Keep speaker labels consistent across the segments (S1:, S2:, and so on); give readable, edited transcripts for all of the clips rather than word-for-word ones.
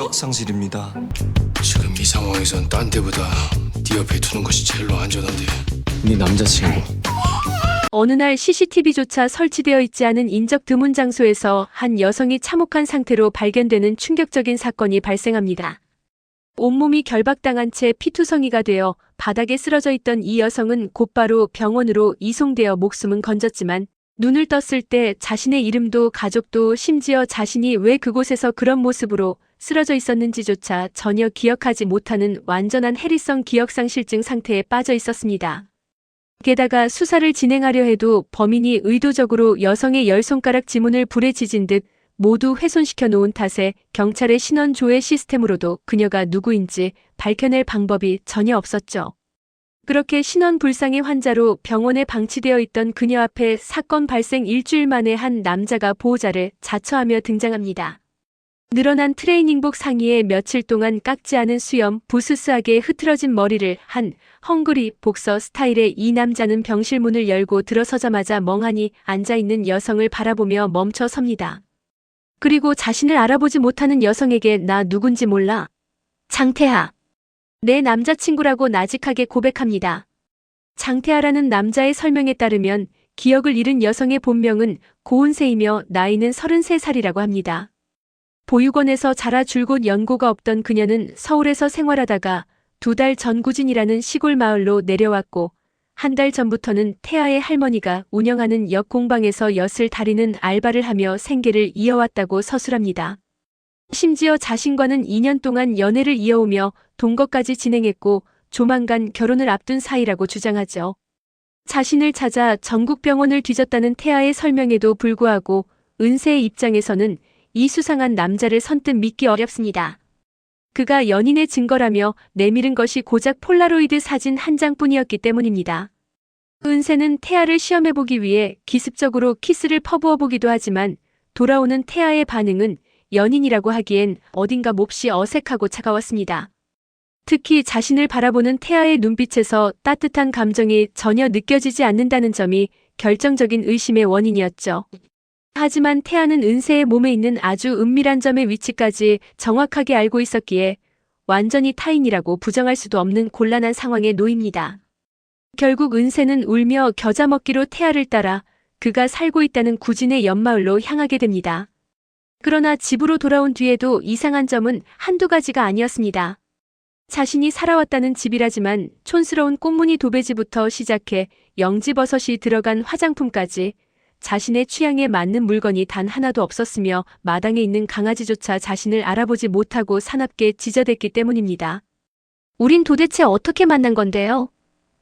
S1: 기억상실입니다.
S2: 지금 이 상황에선 딴 데보다 네 옆에 두는 것이 제일로 안전한데.
S3: 네 남자친구.
S4: 어느 날 CCTV조차 설치되어 있지 않은 인적 드문 장소에서 한 여성이 참혹한 상태로 발견되는 충격적인 사건이 발생합니다. 온몸이 결박당한 채 피투성이가 되어 바닥에 쓰러져 있던 이 여성은 곧바로 병원으로 이송되어 목숨은 건졌지만 눈을 떴을 때 자신의 이름도 가족도 심지어 자신이 왜 그곳에서 그런 모습으로 쓰러져 있었는지조차 전혀 기억하지 못하는 완전한 해리성 기억상실증 상태에 빠져 있었습니다. 게다가 수사를 진행하려 해도 범인이 의도적으로 여성의 10손가락 지문을 불에 지진 듯 모두 훼손시켜 놓은 탓에 경찰의 신원 조회 시스템으로도 그녀가 누구인지 밝혀낼 방법이 전혀 없었죠. 그렇게 신원 불상의 환자로 병원에 방치되어 있던 그녀 앞에 사건 발생 일주일 만에 한 남자가 보호자를 자처하며 등장합니다. 늘어난 트레이닝복 상의에 며칠 동안 깎지 않은 수염, 부스스하게 흐트러진 머리를 한 헝그리 복서 스타일의 이 남자는 병실 문을 열고 들어서자마자 멍하니 앉아있는 여성을 바라보며 멈춰 섭니다. 그리고 자신을 알아보지 못하는 여성에게 나 누군지 몰라? 장태하. 내 남자친구라고 나직하게 고백합니다. 장태하라는 남자의 설명에 따르면 기억을 잃은 여성의 본명은 고은세이며 나이는 33살이라고 합니다. 보육원에서 자라 줄곧 연고가 없던 그녀는 서울에서 생활하다가 2달 전 구진이라는 시골 마을로 내려왔고 한 달 전부터는 태아의 할머니가 운영하는 역 공방에서 엿을 다리는 알바를 하며 생계를 이어왔다고 서술합니다. 심지어 자신과는 2년 동안 연애를 이어오며 동거까지 진행했고 조만간 결혼을 앞둔 사이라고 주장하죠. 자신을 찾아 전국 병원을 뒤졌다는 태아의 설명에도 불구하고 은세의 입장에서는 이 수상한 남자를 선뜻 믿기 어렵습니다. 그가 연인의 증거라며 내밀은 것이 고작 폴라로이드 사진 한 장뿐이었기 때문입니다. 은세는 태아를 시험해보기 위해 기습적으로 키스를 퍼부어보기도 하지만 돌아오는 태아의 반응은 연인이라고 하기엔 어딘가 몹시 어색하고 차가웠습니다. 특히 자신을 바라보는 태아의 눈빛에서 따뜻한 감정이 전혀 느껴지지 않는다는 점이 결정적인 의심의 원인이었죠. 하지만 태아는 은세의 몸에 있는 아주 은밀한 점의 위치까지 정확하게 알고 있었기에 완전히 타인이라고 부정할 수도 없는 곤란한 상황에 놓입니다. 결국 은세는 울며 겨자 먹기로 태아를 따라 그가 살고 있다는 구진의 옆마을로 향하게 됩니다. 그러나 집으로 돌아온 뒤에도 이상한 점은 한두 가지가 아니었습니다. 자신이 살아왔다는 집이라지만 촌스러운 꽃무늬 도배지부터 시작해 영지버섯이 들어간 화장품까지 자신의 취향에 맞는 물건이 단 하나도 없었으며 마당에 있는 강아지조차 자신을 알아보지 못하고 사납게 지저댔기 때문입니다. 우린 도대체 어떻게 만난 건데요?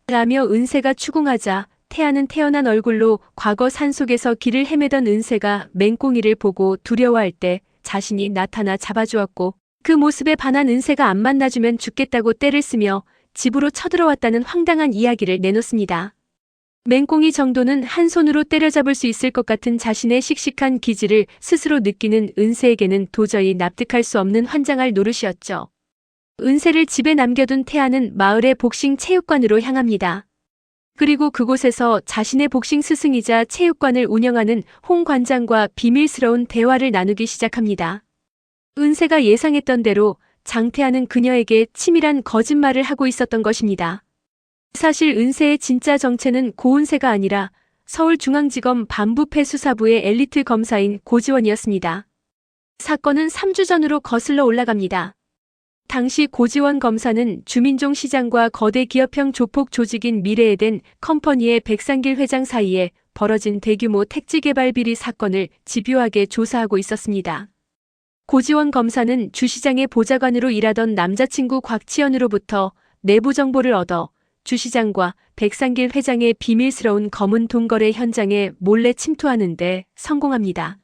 S4: 라며 은세가 추궁하자 태아는 태연한 얼굴로 과거 산속에서 길을 헤매던 은세가 맹꽁이를 보고 두려워할 때 자신이 나타나 잡아주었고 그 모습에 반한 은세가 안 만나주면 죽겠다고 떼를 쓰며 집으로 쳐들어왔다는 황당한 이야기를 내놓습니다. 맹꽁이 정도는 한 손으로 때려잡을 수 있을 것 같은 자신의 씩씩한 기질을 스스로 느끼는 은세에게는 도저히 납득할 수 없는 환장할 노릇이었죠. 은세를 집에 남겨둔 태아는 마을의 복싱 체육관으로 향합니다. 그리고 그곳에서 자신의 복싱 스승이자 체육관을 운영하는 홍 관장과 비밀스러운 대화를 나누기 시작합니다. 은세가 예상했던 대로 장태하는 그녀에게 치밀한 거짓말을 하고 있었던 것입니다. 사실 은세의 진짜 정체는 고은세가 아니라 서울중앙지검 반부패수사부의 엘리트 검사인 고지원이었습니다. 사건은 3주 전으로 거슬러 올라갑니다. 당시 고지원 검사는 주민종 시장과 거대 기업형 조폭 조직인 미래에덴 컴퍼니의 백상길 회장 사이에 벌어진 대규모 택지 개발 비리 사건을 집요하게 조사하고 있었습니다. 고지원 검사는 주 시장의 보좌관으로 일하던 남자친구 곽치연으로부터 내부 정보를 얻어 주 시장과 백상길 회장의 비밀스러운 검은 돈거래 현장에 몰래 침투하는 데 성공합니다.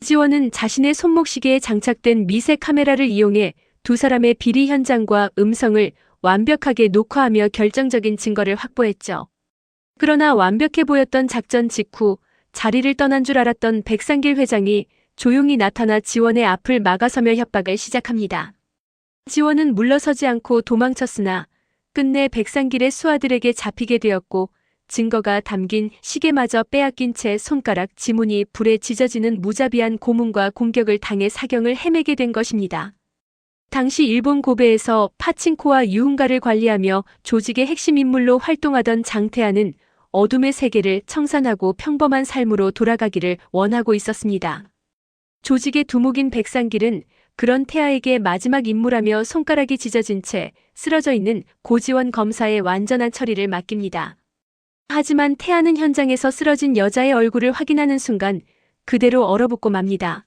S4: 지원은 자신의 손목시계에 장착된 미세 카메라를 이용해 두 사람의 비리 현장과 음성을 완벽하게 녹화하며 결정적인 증거를 확보했죠. 그러나 완벽해 보였던 작전 직후 자리를 떠난 줄 알았던 백상길 회장이 조용히 나타나 지원의 앞을 막아서며 협박을 시작합니다. 지원은 물러서지 않고 도망쳤으나 끝내 백상길의 수하들에게 잡히게 되었고 증거가 담긴 시계마저 빼앗긴 채 손가락 지문이 불에 지져지는 무자비한 고문과 공격을 당해 사경을 헤매게 된 것입니다. 당시 일본 고베에서 파친코와 유흥가를 관리하며 조직의 핵심 인물로 활동하던 장태하는 어둠의 세계를 청산하고 평범한 삶으로 돌아가기를 원하고 있었습니다. 조직의 두목인 백상길은 그런 태하에게 마지막 임무라며 손가락이 찢어진 채 쓰러져 있는 고지원 검사의 완전한 처리를 맡깁니다. 하지만 태하는 현장에서 쓰러진 여자의 얼굴을 확인하는 순간 그대로 얼어붙고 맙니다.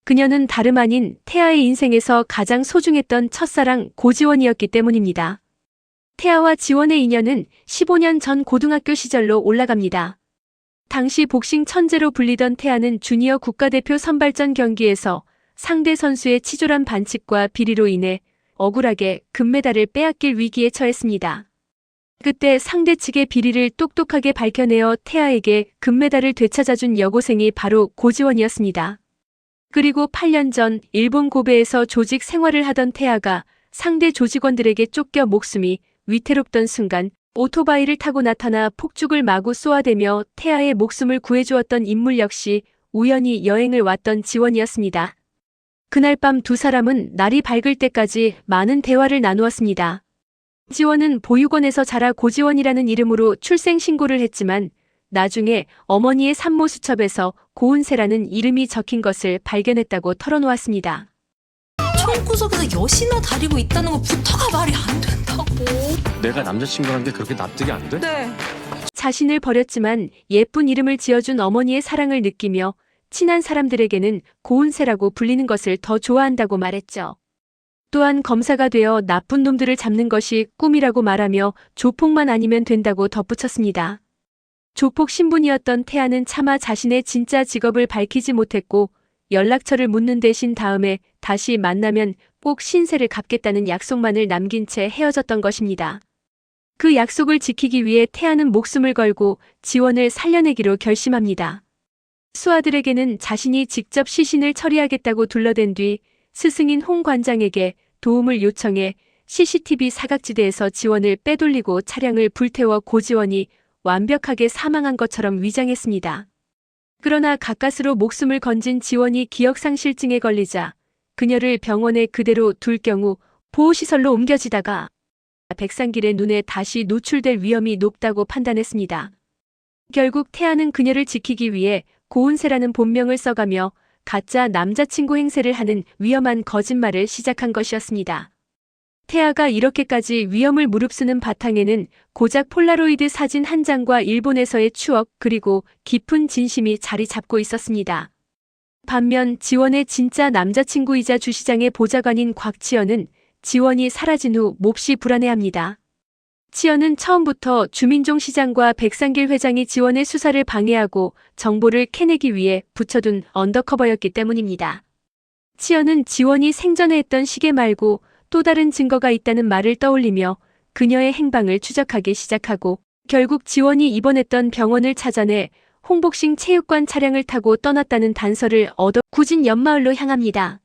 S4: 그녀는 다름 아닌 태하의 인생에서 가장 소중했던 첫사랑 고지원이었기 때문입니다. 태하와 지원의 인연은 15년 전 고등학교 시절로 올라갑니다. 당시 복싱 천재로 불리던 태하는 주니어 국가대표 선발전 경기에서 상대 선수의 치졸한 반칙과 비리로 인해 억울하게 금메달을 빼앗길 위기에 처했습니다. 그때 상대 측의 비리를 똑똑하게 밝혀내어 태하에게 금메달을 되찾아준 여고생이 바로 고지원이었습니다. 그리고 8년 전 일본 고베에서 조직 생활을 하던 태하가 상대 조직원들에게 쫓겨 목숨이 위태롭던 순간 오토바이를 타고 나타나 폭죽을 마구 쏘아대며 태하의 목숨을 구해주었던 인물 역시 우연히 여행을 왔던 지원이었습니다. 그날 밤 두 사람은 날이 밝을 때까지 많은 대화를 나누었습니다. 지원은 보육원에서 자라 고지원이라는 이름으로 출생신고를 했지만 나중에 어머니의 산모수첩에서 고은세라는 이름이 적힌 것을 발견했다고 털어놓았습니다.
S1: 총구석에서 여신아 다리고 있다는 것부터가 말이 안 된다고.
S3: 내가 남자친구란 게 그렇게 납득이 안 돼?
S1: 네.
S4: 자신을 버렸지만 예쁜 이름을 지어준 어머니의 사랑을 느끼며 친한 사람들에게는 고은세라고 불리는 것을 더 좋아한다고 말했죠. 또한 검사가 되어 나쁜 놈들을 잡는 것이 꿈이라고 말하며 조폭만 아니면 된다고 덧붙였습니다. 조폭 신분이었던 태하는 차마 자신의 진짜 직업을 밝히지 못했고 연락처를 묻는 대신 다음에 다시 만나면 꼭 신세를 갚겠다는 약속만을 남긴 채 헤어졌던 것입니다. 그 약속을 지키기 위해 태하는 목숨을 걸고 지원을 살려내기로 결심합니다. 수아들에게는 자신이 직접 시신을 처리하겠다고 둘러댄 뒤 스승인 홍 관장에게 도움을 요청해 CCTV 사각지대에서 지원을 빼돌리고 차량을 불태워 고지원이 완벽하게 사망한 것처럼 위장했습니다. 그러나 가까스로 목숨을 건진 지원이 기억상실증에 걸리자 그녀를 병원에 그대로 둘 경우 보호시설로 옮겨지다가 백상길의 눈에 다시 노출될 위험이 높다고 판단했습니다. 결국 태하는 그녀를 지키기 위해 고은세라는 본명을 써가며 가짜 남자친구 행세를 하는 위험한 거짓말을 시작한 것이었습니다. 태하가 이렇게까지 위험을 무릅쓰는 바탕에는 고작 폴라로이드 사진 한 장과 일본에서의 추억 그리고 깊은 진심이 자리 잡고 있었습니다. 반면 지원의 진짜 남자친구이자 주시장의 보좌관인 곽치연은 지원이 사라진 후 몹시 불안해합니다. 치연은 처음부터 주민종 시장과 백상길 회장이 지원의 수사를 방해하고 정보를 캐내기 위해 붙여둔 언더커버였기 때문입니다. 치연은 지원이 생전에 했던 시계 말고 또 다른 증거가 있다는 말을 떠올리며 그녀의 행방을 추적하기 시작하고 결국 지원이 입원했던 병원을 찾아내 홍복싱 체육관 차량을 타고 떠났다는 단서를 얻어 구진 옆마을로 향합니다.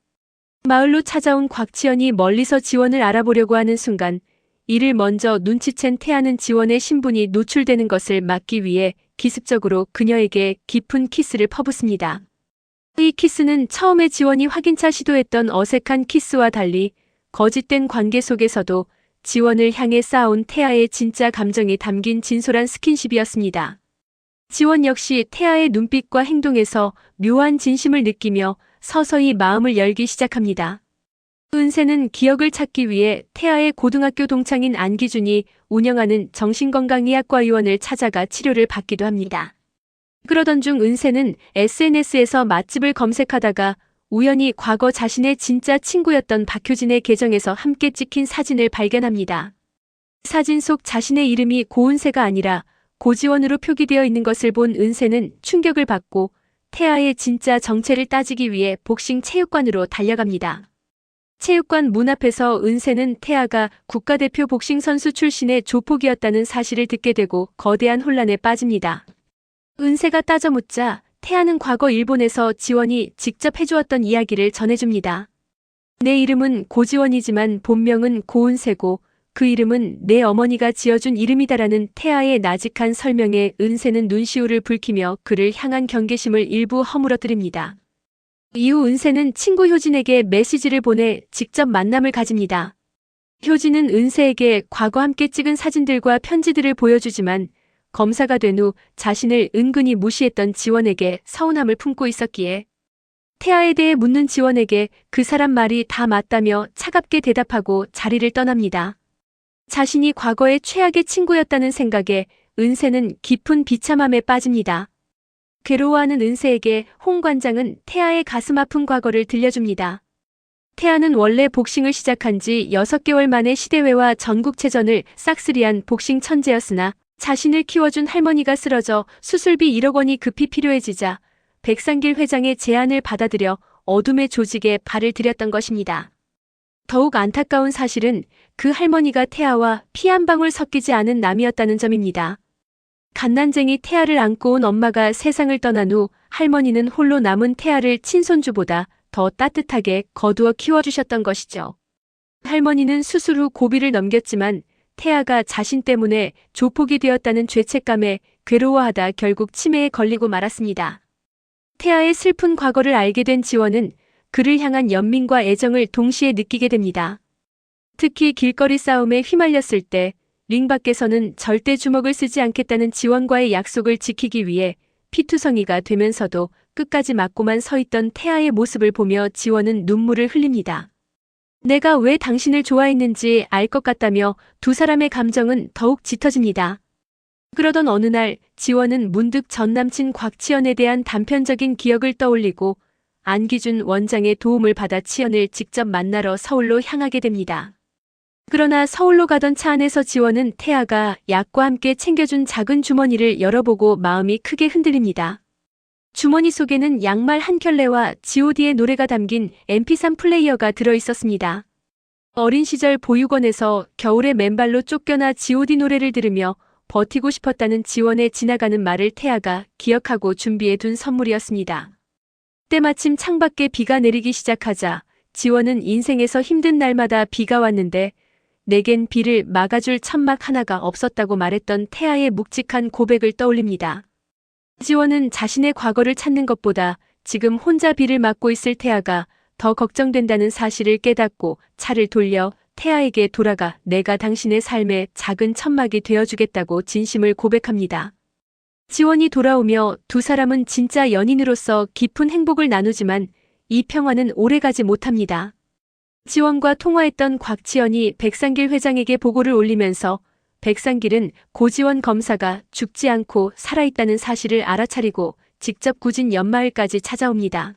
S4: 마을로 찾아온 곽치연이 멀리서 지원을 알아보려고 하는 순간 이를 먼저 눈치챈 태하는 지원의 신분이 노출되는 것을 막기 위해 기습적으로 그녀에게 깊은 키스를 퍼붓습니다. 이 키스는 처음에 지원이 확인차 시도했던 어색한 키스와 달리 거짓된 관계 속에서도 지원을 향해 쌓아온 태하의 진짜 감정이 담긴 진솔한 스킨십이었습니다. 지원 역시 태하의 눈빛과 행동에서 묘한 진심을 느끼며 서서히 마음을 열기 시작합니다. 은세는 기억을 찾기 위해 태하의 고등학교 동창인 안기준이 운영하는 정신건강의학과 의원을 찾아가 치료를 받기도 합니다. 그러던 중 은세는 SNS에서 맛집을 검색하다가 우연히 과거 자신의 진짜 친구였던 박효진의 계정에서 함께 찍힌 사진을 발견합니다. 사진 속 자신의 이름이 고은세가 아니라 고지원으로 표기되어 있는 것을 본 은세는 충격을 받고 태하의 진짜 정체를 따지기 위해 복싱 체육관으로 달려갑니다. 체육관 문 앞에서 은세는 태하가 국가대표 복싱 선수 출신의 조폭이었다는 사실을 듣게 되고 거대한 혼란에 빠집니다. 은세가 따져 묻자 태하는 과거 일본에서 지원이 직접 해주었던 이야기를 전해줍니다. 내 이름은 고지원이지만 본명은 고은세고 그 이름은 내 어머니가 지어준 이름이다라는 태하의 나직한 설명에 은세는 눈시울을 붉히며 그를 향한 경계심을 일부 허물어뜨립니다. 이후 은세는 친구 효진에게 메시지를 보내 직접 만남을 가집니다. 효진은 은세에게 과거 함께 찍은 사진들과 편지들을 보여주지만 검사가 된 후 자신을 은근히 무시했던 지원에게 서운함을 품고 있었기에 태아에 대해 묻는 지원에게 그 사람 말이 다 맞다며 차갑게 대답하고 자리를 떠납니다. 자신이 과거의 최악의 친구였다는 생각에 은세는 깊은 비참함에 빠집니다. 괴로워하는 은세에게 홍 관장은 태아의 가슴 아픈 과거를 들려줍니다. 태아는 원래 복싱을 시작한 지 6개월 만에 시대회와 전국체전을 싹쓸이한 복싱 천재였으나 자신을 키워준 할머니가 쓰러져 수술비 1억 원이 급히 필요해지자 백상길 회장의 제안을 받아들여 어둠의 조직에 발을 들였던 것입니다. 더욱 안타까운 사실은 그 할머니가 태아와 피 한 방울 섞이지 않은 남이었다는 점입니다. 갓난쟁이 태아를 안고 온 엄마가 세상을 떠난 후 할머니는 홀로 남은 태아를 친손주보다 더 따뜻하게 거두어 키워주셨던 것이죠. 할머니는 수술 후 고비를 넘겼지만 태아가 자신 때문에 조폭이 되었다는 죄책감에 괴로워하다 결국 치매에 걸리고 말았습니다. 태아의 슬픈 과거를 알게 된 지원은 그를 향한 연민과 애정을 동시에 느끼게 됩니다. 특히 길거리 싸움에 휘말렸을 때 링 밖에서는 절대 주먹을 쓰지 않겠다는 지원과의 약속을 지키기 위해 피투성이가 되면서도 끝까지 맞고만 서 있던 태아의 모습을 보며 지원은 눈물을 흘립니다. 내가 왜 당신을 좋아했는지 알 것 같다며 두 사람의 감정은 더욱 짙어집니다. 그러던 어느 날 지원은 문득 전남친 곽치연에 대한 단편적인 기억을 떠올리고 안기준 원장의 도움을 받아 치연을 직접 만나러 서울로 향하게 됩니다. 그러나 서울로 가던 차 안에서 지원은 태아가 약과 함께 챙겨준 작은 주머니를 열어보고 마음이 크게 흔들립니다. 주머니 속에는 양말 한 켤레와 god의 노래가 담긴 mp3 플레이어가 들어있었습니다. 어린 시절 보육원에서 겨울에 맨발로 쫓겨나 god 노래를 들으며 버티고 싶었다는 지원의 지나가는 말을 태아가 기억하고 준비해 둔 선물이었습니다. 때마침 창밖에 비가 내리기 시작하자 지원은 인생에서 힘든 날마다 비가 왔는데 내겐 비를 막아줄 천막 하나가 없었다고 말했던 태아의 묵직한 고백을 떠올립니다. 지원은 자신의 과거를 찾는 것보다 지금 혼자 비를 맞고 있을 태아가 더 걱정된다는 사실을 깨닫고 차를 돌려 태아에게 돌아가 내가 당신의 삶의 작은 천막이 되어주겠다고 진심을 고백합니다. 지원이 돌아오며 두 사람은 진짜 연인으로서 깊은 행복을 나누지만 이 평화는 오래가지 못합니다. 지원과 통화했던 곽치연이 백상길 회장에게 보고를 올리면서 백상길은 고지원 검사가 죽지 않고 살아있다는 사실을 알아차리고 직접 구진 연마을까지 찾아옵니다.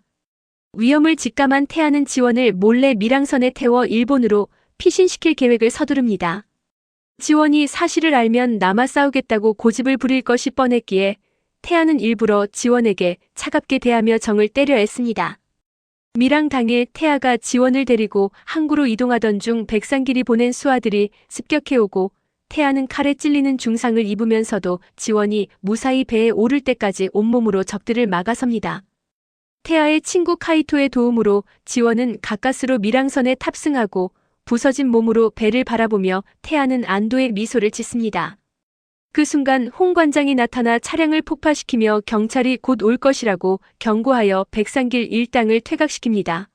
S4: 위험을 직감한 태아는 지원을 몰래 밀항선에 태워 일본으로 피신시킬 계획을 서두릅니다. 지원이 사실을 알면 남아 싸우겠다고 고집을 부릴 것이 뻔했기에 태아는 일부러 지원에게 차갑게 대하며 정을 때려 애습니다. 밀항 당일 태아가 지원을 데리고 항구로 이동하던 중 백상길이 보낸 수하들이 습격해오고 태아는 칼에 찔리는 중상을 입으면서도 지원이 무사히 배에 오를 때까지 온몸으로 적들을 막아섭니다. 태아의 친구 카이토의 도움으로 지원은 가까스로 밀항선에 탑승하고 부서진 몸으로 배를 바라보며 태아는 안도의 미소를 짓습니다. 그 순간 홍 관장이 나타나 차량을 폭파시키며 경찰이 곧 올 것이라고 경고하여 백상길 일당을 퇴각시킵니다.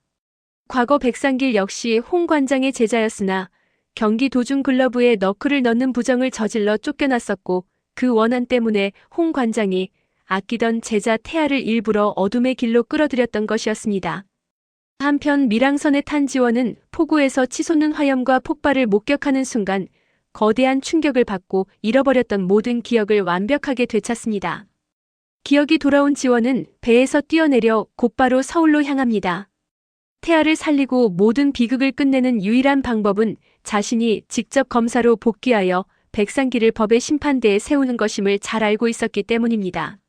S4: 과거 백상길 역시 홍 관장의 제자였으나 경기 도중 글러브에 너클을 넣는 부정을 저질러 쫓겨났었고 그 원한 때문에 홍 관장이 아끼던 제자 태아를 일부러 어둠의 길로 끌어들였던 것이었습니다. 한편 밀항선에 탄 지원은 폭우에서 치솟는 화염과 폭발을 목격하는 순간 거대한 충격을 받고 잃어버렸던 모든 기억을 완벽하게 되찾습니다. 기억이 돌아온 지원은 배에서 뛰어내려 곧바로 서울로 향합니다. 태아를 살리고 모든 비극을 끝내는 유일한 방법은 자신이 직접 검사로 복귀하여 백상길을 법의 심판대에 세우는 것임을 잘 알고 있었기 때문입니다.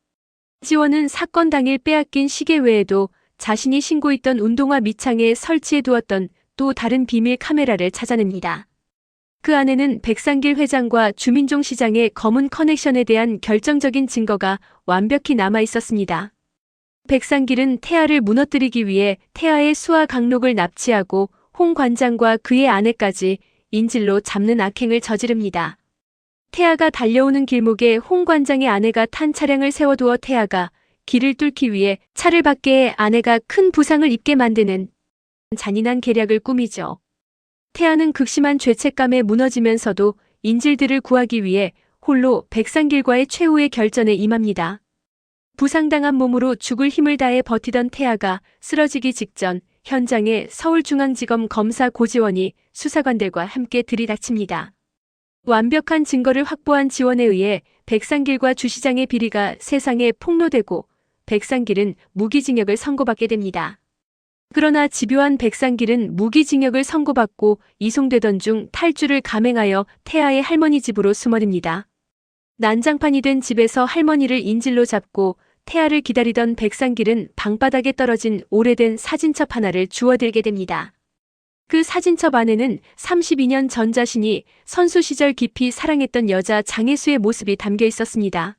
S4: 지원은 사건 당일 빼앗긴 시계 외에도 자신이 신고했던 운동화 밑창에 설치해 두었던 또 다른 비밀 카메라를 찾아냅니다. 그 안에는 백상길 회장과 주민종 시장의 검은 커넥션에 대한 결정적인 증거가 완벽히 남아 있었습니다. 백상길은 태아를 무너뜨리기 위해 태아의 수하 강록을 납치하고 홍 관장과 그의 아내까지 인질로 잡는 악행을 저지릅니다. 태아가 달려오는 길목에 홍 관장의 아내가 탄 차량을 세워두어 태아가 길을 뚫기 위해 차를 밖에 아내가 큰 부상을 입게 만드는 잔인한 계략을 꾸미죠. 태아는 극심한 죄책감에 무너지면서도 인질들을 구하기 위해 홀로 백상길과의 최후의 결전에 임합니다. 부상당한 몸으로 죽을 힘을 다해 버티던 태아가 쓰러지기 직전 현장에 서울중앙지검 검사 고지원이 수사관들과 함께 들이닥칩니다. 완벽한 증거를 확보한 지원에 의해 백상길과 주 시장의 비리가 세상에 폭로되고 백상길은 무기징역을 선고받게 됩니다. 그러나 집요한 백상길은 무기징역을 선고받고 이송되던 중 탈주를 감행하여 태아의 할머니 집으로 숨어듭니다. 난장판이 된 집에서 할머니를 인질로 잡고 태아를 기다리던 백상길은 방바닥에 떨어진 오래된 사진첩 하나를 주워들게 됩니다. 그 사진첩 안에는 32년 전 자신이 선수 시절 깊이 사랑했던 여자 장혜수의 모습이 담겨 있었습니다.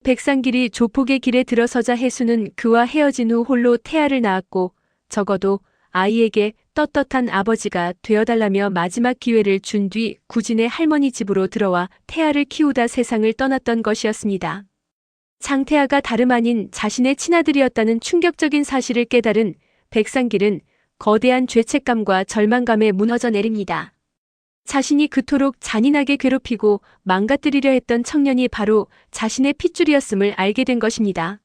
S4: 백상길이 조폭의 길에 들어서자 혜수는 그와 헤어진 후 홀로 태아를 낳았고 적어도 아이에게 떳떳한 아버지가 되어달라며 마지막 기회를 준 뒤 구진의 할머니 집으로 들어와 태아를 키우다 세상을 떠났던 것이었습니다. 장태아가 다름 아닌 자신의 친아들이었다는 충격적인 사실을 깨달은 백상길은 거대한 죄책감과 절망감에 무너져 내립니다. 자신이 그토록 잔인하게 괴롭히고 망가뜨리려 했던 청년이 바로 자신의 핏줄이었음을 알게 된 것입니다.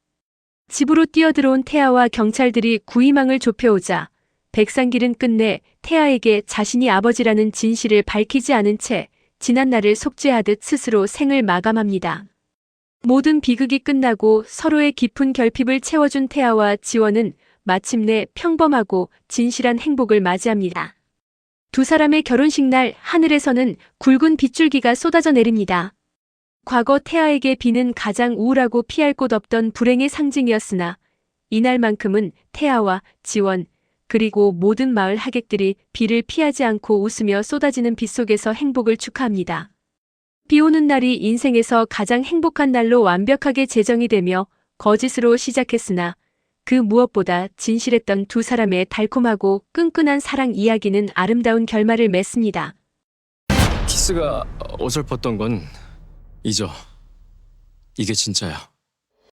S4: 집으로 뛰어들어온 태아와 경찰들이 구희망을 좁혀오자 백상길은 끝내 태아에게 자신이 아버지라는 진실을 밝히지 않은 채 지난날을 속죄하듯 스스로 생을 마감합니다. 모든 비극이 끝나고 서로의 깊은 결핍을 채워준 태아와 지원은 마침내 평범하고 진실한 행복을 맞이합니다. 두 사람의 결혼식 날 하늘에서는 굵은 빗줄기가 쏟아져 내립니다. 과거 태아에게 비는 가장 우울하고 피할 곳 없던 불행의 상징이었으나 이날만큼은 태아와 지원 그리고 모든 마을 하객들이 비를 피하지 않고 웃으며 쏟아지는 빗 속에서 행복을 축하합니다. 비 오는 날이 인생에서 가장 행복한 날로 완벽하게 제정이 되며 거짓으로 시작했으나 그 무엇보다 진실했던 두 사람의 달콤하고 끈끈한 사랑 이야기는 아름다운 결말을 맺습니다.
S3: 키스가 어설펐던 건 잊어. 이게 진짜야.